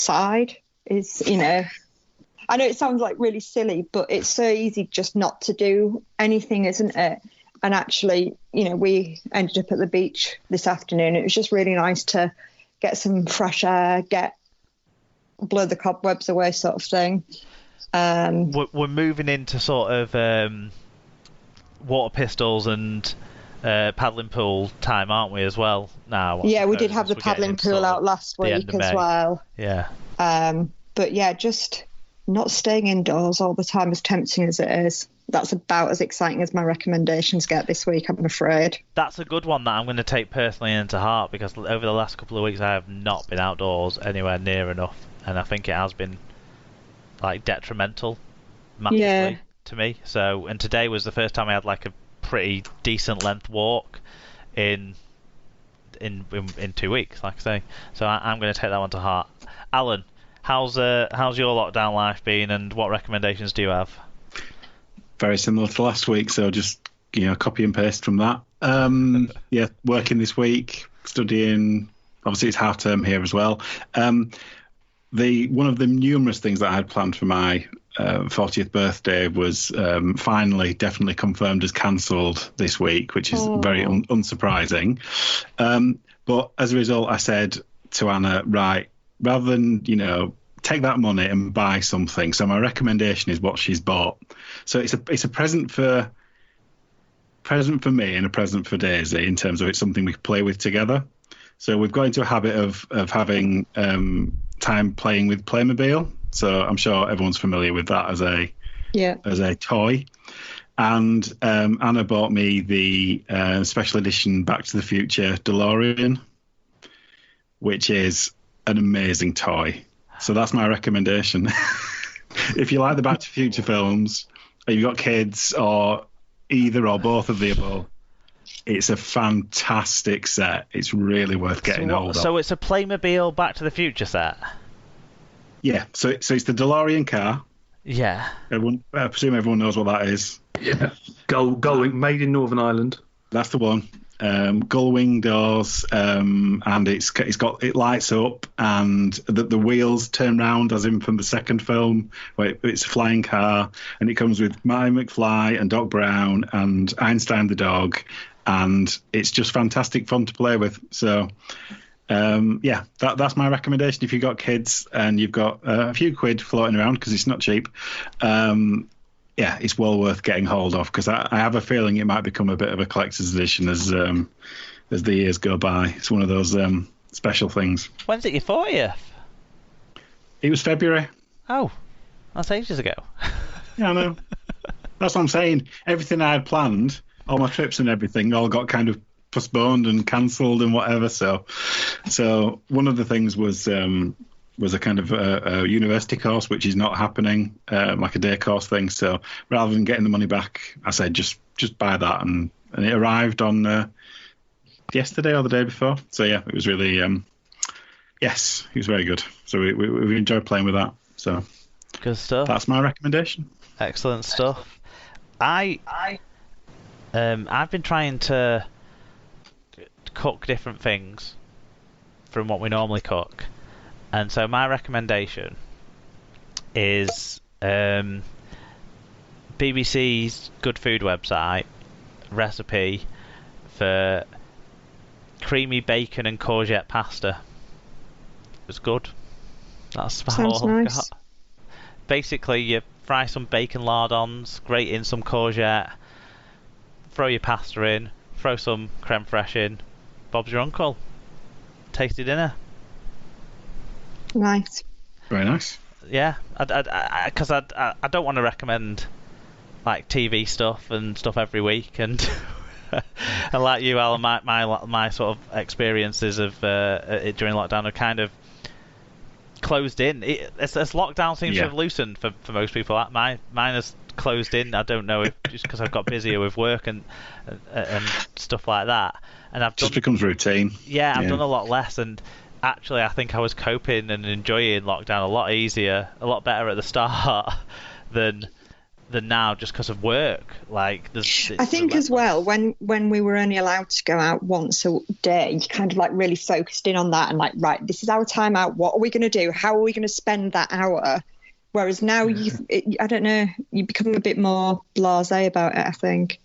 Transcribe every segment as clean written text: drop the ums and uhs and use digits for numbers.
outside is, I know it sounds like really silly, but it's so easy just not to do anything, isn't it? And actually, we ended up at the beach this afternoon. It was just really nice to get some fresh air, blow the cobwebs away sort of thing. We're moving into sort of water pistols and paddling pool time, aren't we, as well now? Yeah, we did have the paddling pool out last week as well. Yeah. But yeah, just not staying indoors all the time, as tempting as it is. That's about as exciting as my recommendations get this week, I'm afraid. That's a good one that I'm going to take personally into heart, because over the last couple of weeks I have not been outdoors anywhere near enough, and I think it has been detrimental massively to me. So, and today was the first time I had a pretty decent length walk in 2 weeks, like I say. So I'm going to take that one to heart. Alan, how's your lockdown life been, and what recommendations do you have? Very similar to last week, so just copy and paste from that. Working this week, studying. Obviously, it's half term here as well. One of the numerous things that I had planned for my 40th birthday was finally definitely confirmed as cancelled this week, which is very unsurprising. But as a result, I said to Anna, right, rather than take that money and buy something. So my recommendation is what she's bought. So it's a present for me and a present for Daisy, in terms of it's something we play with together. So we've got into a habit of having time playing with Playmobil. So I'm sure everyone's familiar with that as a toy. And Anna bought me the special edition Back to the Future DeLorean, which is an amazing toy. So that's my recommendation. If you like the Back to the Future films, or you've got kids, or either or both of the above, it's a fantastic set. It's really worth getting hold of. So it's a Playmobil Back to the Future set? Yeah, so it's the DeLorean car. Yeah. I presume everyone knows what that is. Yeah. Gullwing, made in Northern Ireland. That's the one. Gullwing doors, and it lights up, and the wheels turn round, as in from the second film, where it's a flying car, and it comes with Marty McFly and Doc Brown and Einstein the dog, and it's just fantastic fun to play with. So that's my recommendation. If you've got kids and you've got a few quid floating around, because it's not cheap, it's well worth getting hold of, because I have a feeling it might become a bit of a collector's edition as the years go by. It's one of those special things. When's it your 40th? It was February. Oh, that's ages ago. Yeah, I know. That's what I'm saying. Everything I had planned, all my trips and everything, all got kind of postponed and cancelled and whatever. So one of the things was a kind of a university course, which is not happening, like a day course thing. So rather than getting the money back, I said just buy that, and it arrived on yesterday or the day before. So yeah, it was really it was very good. So we enjoyed playing with that. So good stuff. That's my recommendation. Excellent stuff. I've been trying to cook different things from what we normally cook. And so my recommendation is BBC's Good Food website recipe for creamy bacon and courgette pasta. It was good. That's about Sounds all I've nice. got. Basically, you fry some bacon lardons, grate in some courgette, throw your pasta in, throw some creme fraiche in. Bob's your uncle. Tasty dinner. Nice. Very nice. Yeah, because I don't want to recommend TV stuff and stuff every week, and and like you, Alan, my sort of experiences of it during lockdown are kind of closed in. As lockdown seems to have loosened for most people. Mine is closed in. I don't know if just because I've got busier with work and stuff like that, and I've just becomes routine. Yeah, I've done a lot less, and actually I think I was coping and enjoying lockdown a lot easier, a lot better at the start than than now, just because of work. Like, I think as well, when we were only allowed to go out once a day, you kind of like really focused in on that and like, right, this is our time out. What are we going to do? How are we going to spend that hour? Whereas now, I don't know, you become a bit more blasé about it, I think.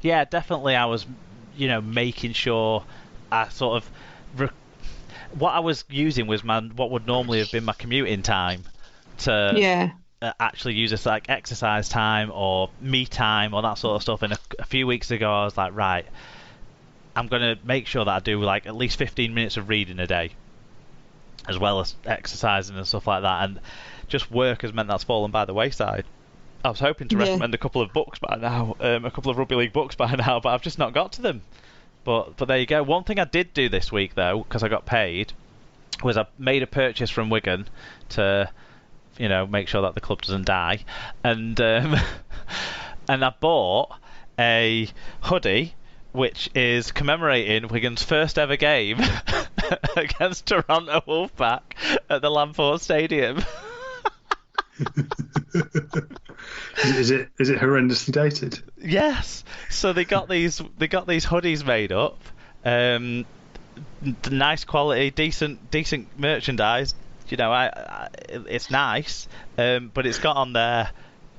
Yeah, definitely. I was, making sure I sort of what I was using was what would normally have been my commuting time to actually use as like exercise time or me time or that sort of stuff. And a few weeks ago, I was like, right, I'm going to make sure that I do like at least 15 minutes of reading a day, as well as exercising and stuff like that. And just work has meant that's fallen by the wayside. I was hoping to recommend a couple of books by now, a couple of rugby league books by now, but I've just not got to them. But there you go. One thing I did do this week, though, because I got paid, was I made a purchase from Wigan to, make sure that the club doesn't die, and and I bought a hoodie which is commemorating Wigan's first ever game against Toronto Wolfpack at the Lamport Stadium. Is it horrendously dated? Yes. So they got these hoodies made up, nice quality, decent merchandise. It's nice, but it's got on there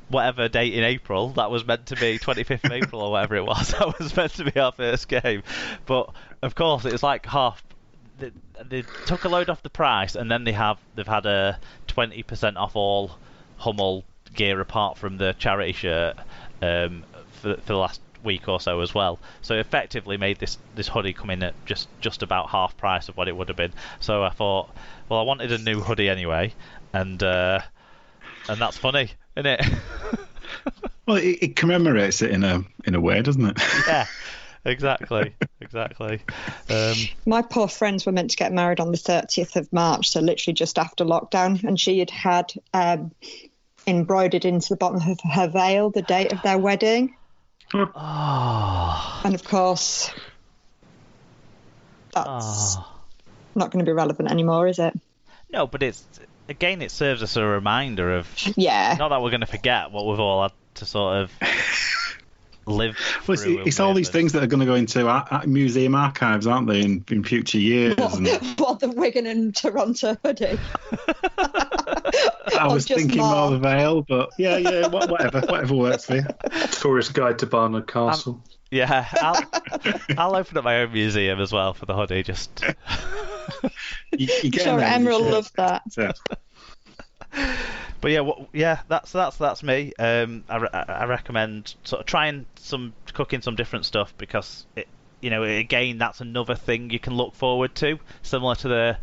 whatever date in April that was meant to be 25th of April or whatever it was. That was meant to be our first game, but of course it's like half. They took a load off the price, and then they've had a 20% off all Hummel gear apart from the charity shirt for the last week or so as well. So effectively made this hoodie come in at just about half price of what it would have been. So I thought, well, I wanted a new hoodie anyway, and that's funny, isn't it? Well, it commemorates it in a way, doesn't it? Yeah. Exactly. My poor friends were meant to get married on the 30th of March, so literally just after lockdown, and she had embroidered into the bottom of her veil the date of their wedding. Oh. And of course, that's not going to be relevant anymore, is it? No, but it serves us a reminder of not that we're going to forget what we've all had to sort of live through. It's all these things that are going to go into museum archives, aren't they, in future years? What the Wigan and Toronto hoodie? I was thinking more the veil, but yeah, whatever works for you. Tourist guide to Barnard Castle. I'll open up my own museum as well for the hoodie. Just you get sure, Emerald will love that. But that's me. I recommend sort of trying cooking some different stuff, because again, that's another thing you can look forward to, similar to the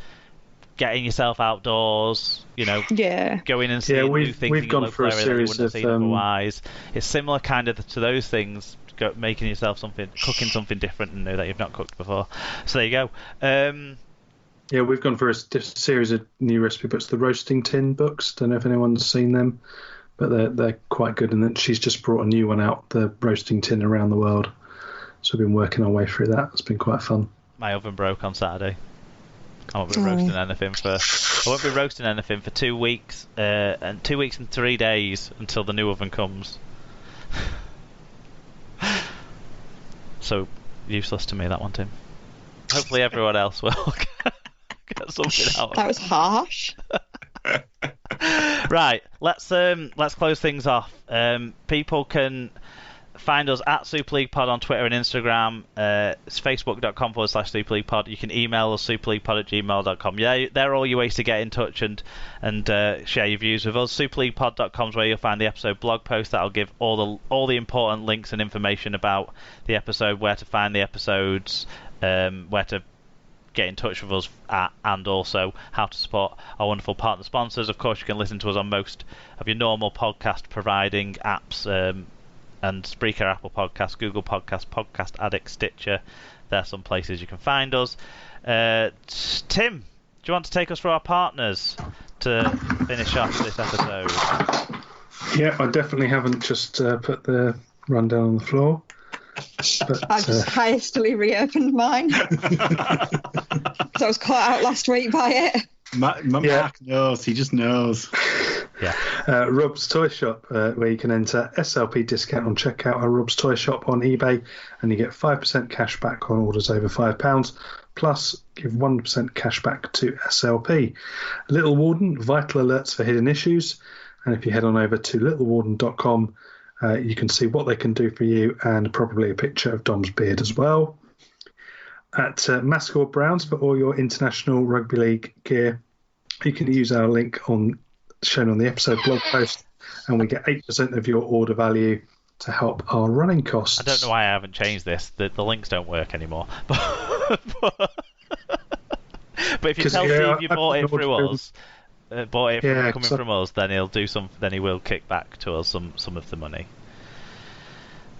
getting yourself outdoors, going and seeing new things. We've gone for a series of otherwise. It's similar kind of to those things, making yourself cooking something different and new that you've not cooked before. So there you go. Yeah, we've gone for a series of new recipe books, the roasting tin books. Don't know if anyone's seen them, but they're quite good. And then she's just brought a new one out, the roasting tin around the world. So we've been working our way through that. It's been quite fun. My oven broke on Saturday. I won't be roasting anything for 2 weeks, and 2 weeks and 3 days until the new oven comes. So useless to me, that one, Tim. Hopefully everyone else will get something out of it. That was harsh. Right, let's close things off. People can find us at Super League Pod on Twitter and Instagram. It's facebook.com/Super League Pod. You can email us superleaguepod@gmail.com. Yeah, they're all your ways to get in touch and share your views with us. Superleaguepod.com is where you'll find the episode blog post that'll give all the important links and information about the episode, where to find the episodes, where to get in touch with us at, and also how to support our wonderful partner sponsors. Of course, you can listen to us on most of your normal podcast providing apps, and Spreaker, Apple Podcasts, Google Podcasts, Podcast Addict, Stitcher. There are some places you can find us. Tim, do you want to take us through our partners to finish off this episode? Yeah, I definitely haven't just put the rundown on the floor. But, I've just hastily reopened mine. So I was caught out last week by it. Mark knows. He just knows. Yeah. Rob's Toy Shop, where you can enter SLP discount on checkout at Rob's Toy Shop on eBay, and you get 5% cash back on orders over £5, plus give 1% cash back to SLP. Little Warden, vital alerts for hidden issues, and if you head on over to littlewarden.com, you can see what they can do for you, and probably a picture of Dom's beard as well. At Mascot Browns, for all your international rugby league gear, you can use our link shown on the episode blog post, and we get 8% of your order value to help our running costs. I don't know why I haven't changed this. The links don't work anymore. But if you tell Steve you bought it through us, coming from us, then he'll do some. Then he will kick back to us some of the money.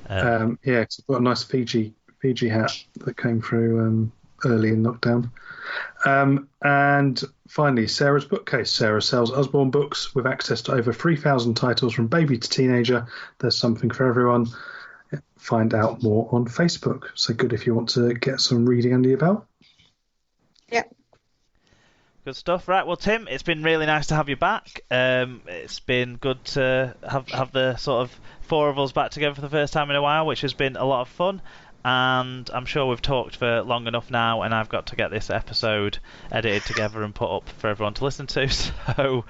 Because I've got a nice Fiji hat that came through early in lockdown. And finally, Sarah's bookcase. Sarah sells Usborne books with access to over 3,000 titles from baby to teenager. There's something for everyone. Find out more on Facebook. So good if you want to get some reading under your belt. Yep. Good stuff. Right, well, Tim, it's been really nice to have you back. It's been good to have the sort of four of us back together for the first time in a while, which has been a lot of fun. And I'm sure we've talked for long enough now, and I've got to get this episode edited together and put up for everyone to listen to. So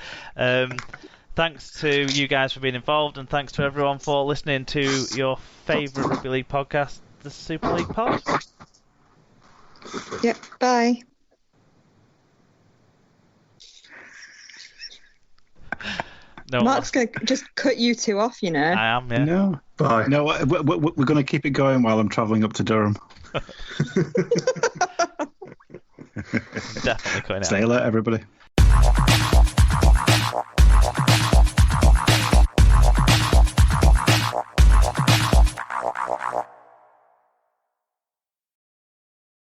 thanks to you guys for being involved, and thanks to everyone for listening to your favourite rugby league podcast, the Super League Pod. Yep, bye. No, Mark's going to just cut you two off, you know. I am, yeah. No, bye. No, we're going to keep it going while I'm travelling up to Durham. Definitely cutting it out. Stay alert, everybody.